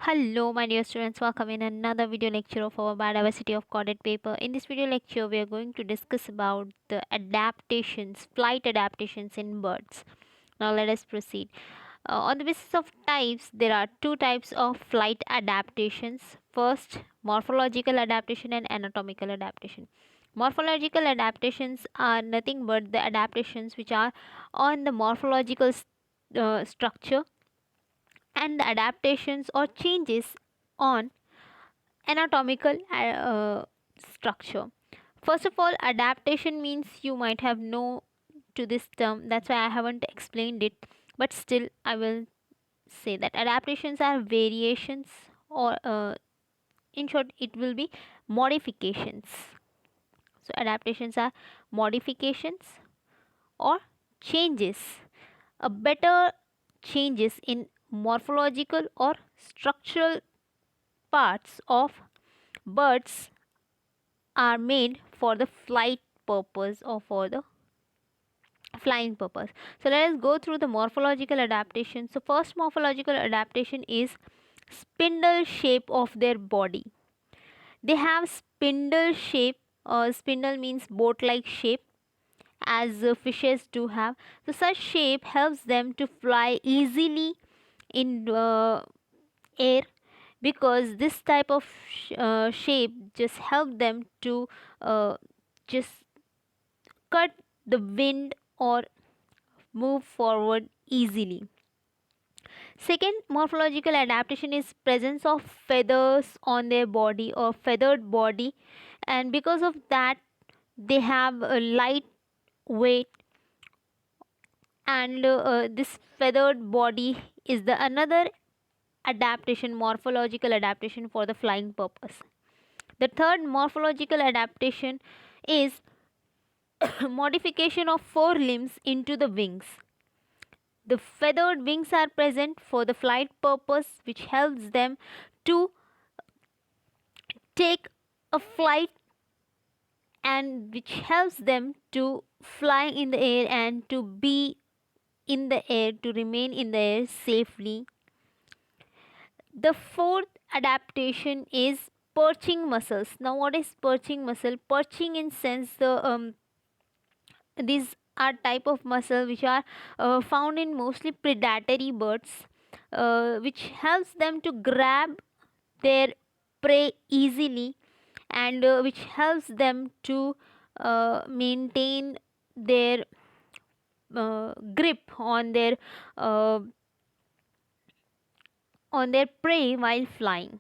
Hello, my dear students. Welcome in another video lecture of our biodiversity of coded paper. In this video lecture, we are going to discuss about the adaptations, flight adaptations in birds. Now, let us proceed. On the basis of types, there are two types of flight adaptations. First, morphological adaptation and anatomical adaptation. Morphological adaptations are nothing but the adaptations which are on the morphological structure, and the adaptations or changes on anatomical structure. First of all, adaptation means you might have know to this term, that's why I haven't explained it, but still I will say that adaptations are variations, or in short it will be modifications. So adaptations are modifications or changes, a better changes in morphological or structural parts of birds are made for the flight purpose or for the flying purpose. So let us go through the morphological adaptation. So first morphological adaptation is spindle shape of their body. They have spindle shape. Spindle means boat like shape, as fishes do have. So such shape helps them to fly easily in air, because this type of shape just help them to just cut the wind or move forward easily. Second morphological adaptation is presence of feathers on their body or feathered body, and because of that they have a light weight, and this feathered body is the another adaptation, morphological adaptation for the flying purpose. The third morphological adaptation is modification of forelimbs into the wings. The feathered wings are present for the flight purpose, which helps them to take a flight, and which helps them to fly in the air and to be in the air, to remain in the air safely. The fourth adaptation is perching muscles. Now, what is perching muscle? Perching in sense the these are type of muscle which are found in mostly predatory birds, which helps them to grab their prey easily, and which helps them to maintain their grip uh, on their prey while flying.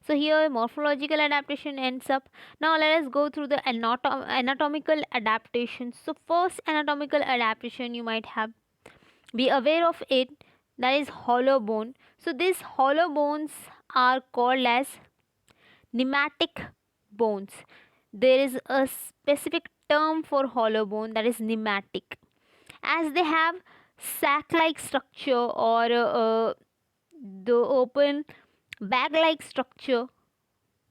So here morphological adaptation ends up. Now let us go through the anatomical adaptations. So first anatomical adaptation, you might have be aware of it, that is hollow bone. So these hollow bones are called as pneumatic bones. There is a specific term for hollow bone, that is pneumatic, as they have sac like structure, or the open bag like structure,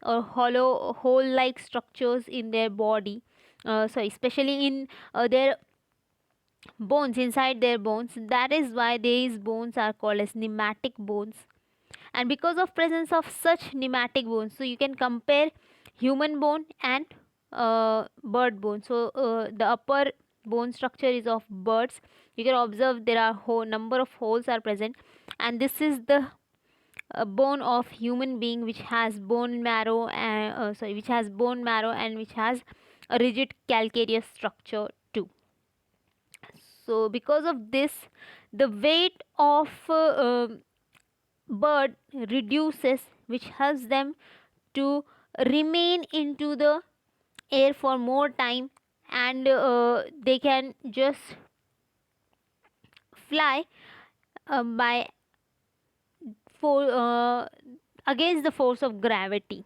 or hollow hole like structures in their body, especially in their bones, inside their bones. That is why these bones are called as pneumatic bones. And because of presence of such pneumatic bones, so you can compare human bone and bird bone. So the upper bone structure is of birds. You can observe there are number of holes are present, and this is the bone of human being, which has bone marrow, and which has bone marrow and which has a rigid calcareous structure too. So because of this, the weight of bird reduces, which helps them to remain into the air for more time, and they can just fly by for against the force of gravity.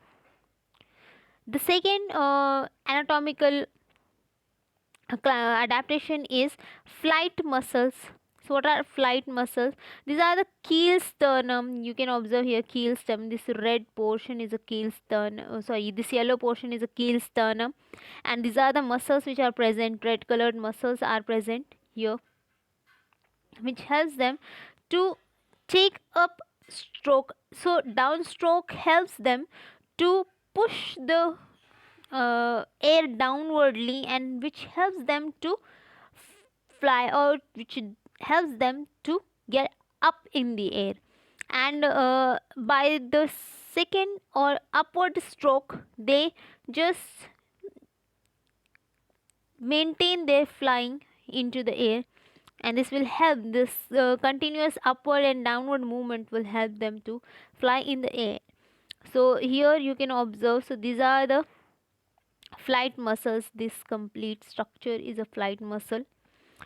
The second anatomical adaptation is flight muscles. So what are flight muscles? These are the keel sternum. You can observe here keel sternum. This red portion is a keel sternum. This yellow portion is a keel sternum, and these are the muscles which are present. Red colored muscles are present here, which helps them to take up downstroke. So downstroke helps them to push the air downwardly, and which helps them to fly, or which helps them to get up in the air. And by the second or upward stroke, they just maintain their flying into the air, and this will help, this continuous upward and downward movement will help them to fly in the air. So here you can observe, so these are the flight muscles. This complete structure is a flight muscle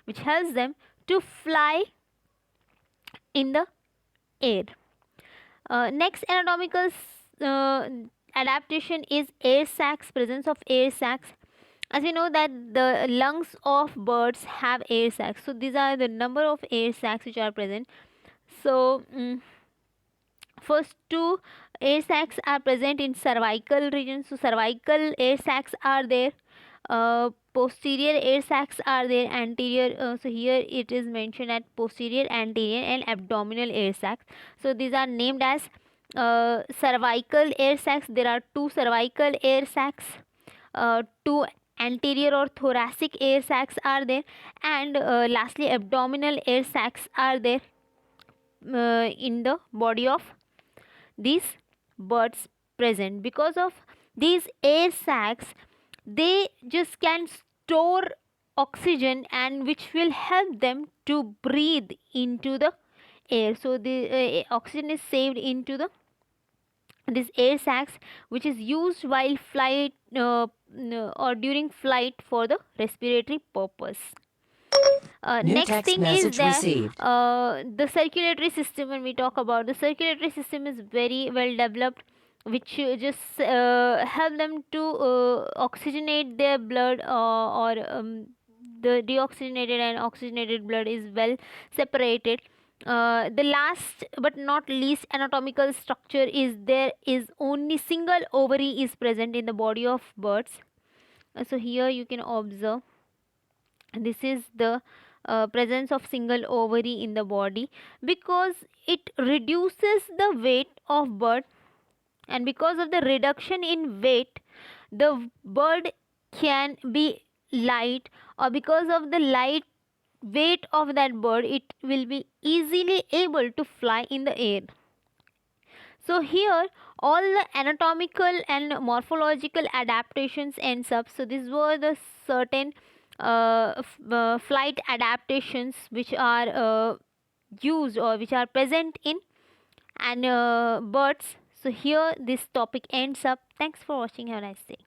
which helps them to fly in the air. Next anatomical adaptation is air sacs, presence of air sacs. As we know that the lungs of birds have air sacs, so these are the number of air sacs which are present. So first two air sacs are present in cervical region, so cervical air sacs are there. Posterior air sacs are there, anterior, so here it is mentioned at posterior, anterior and abdominal air sacs. So these are named as cervical air sacs. There are two cervical air sacs, two anterior or thoracic air sacs are there, and lastly abdominal air sacs are there in the body of these birds present. Because of these air sacs, they just can store oxygen, and which will help them to breathe into the air. So the oxygen is saved into the this air sacs, which is used while flight or during flight for the respiratory purpose. Next thing is the circulatory system. When we talk about the circulatory system, is very well developed, which just help them to oxygenate their blood, or the deoxygenated and oxygenated blood is well separated. The last but not least anatomical structure is there is only single ovary is present in the body of birds. So here you can observe, this is the presence of single ovary in the body, because it reduces the weight of bird, and because of the reduction in weight, the bird can be light, or because of the light weight of that bird, it will be easily able to fly in the air. So here all the anatomical and morphological adaptations ends up. So these were the certain flight adaptations which are used, or which are present in and birds. So here this topic ends up. Thanks for watching. Have a nice day.